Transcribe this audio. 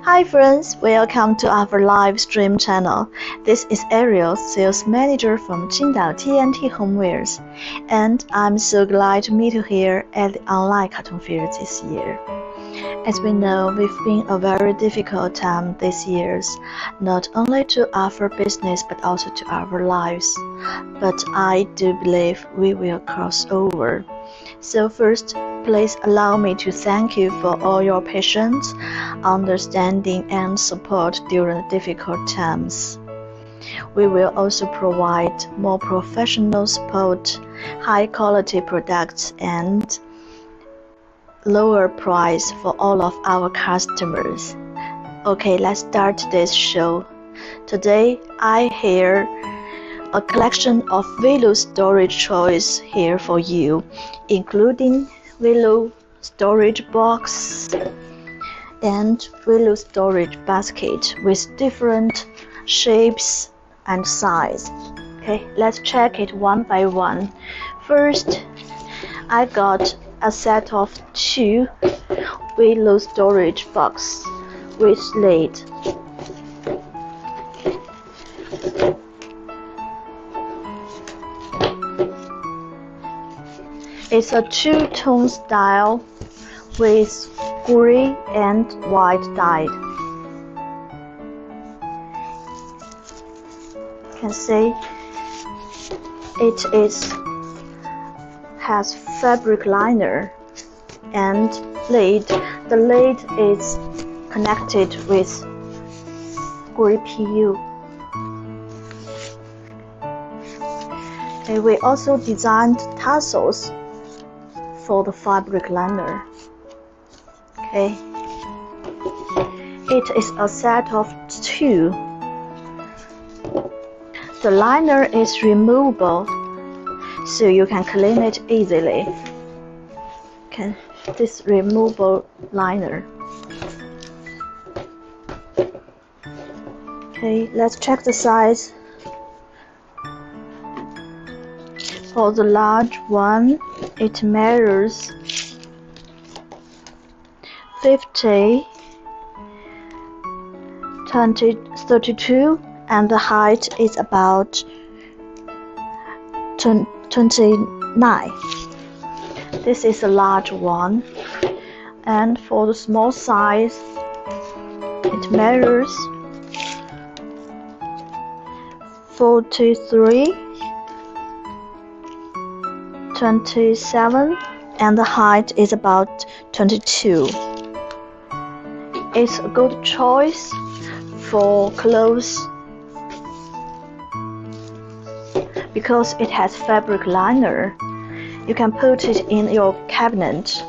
Hi friends, welcome to our live stream channel. This is Ariel, sales manager from Qingdao TNT Homewares, and I'm so glad to meet you here at the online cotton fair this year. As we know, we've been a very difficult time this year, not only to our business but also to our lives. But I do believe we will cross over. So first, please allow me to thank you for all your patience, understanding and support during difficult times. We will also provide more professional support, high quality products and lower price for all of our customers. Okay, let's start today's show. Today I have a collection of Willow storage choice here for you, including Willow storage box and Willow storage basket with different shapes and size. Okay, let's check it one by one. First, I got a set of 2 Willow storage box with lid. It's a 2-tone style with gray and white dye. You can see it has fabric liner and lid. The lid is connected with gray PU. Okay, we also designed tassels for the fabric liner. Okay, it is a set of 2. The liner is removable, so you can clean it easily. Okay, this removable liner. Okay, let's check the size. For the large one, it measures 50, 20, 32, and the height is about 29. This is a large one. And for the small size, it measures 43, 27, and the height is about 22. It's a good choice for clothes because it has fabric liner. You can put it in your cabinet.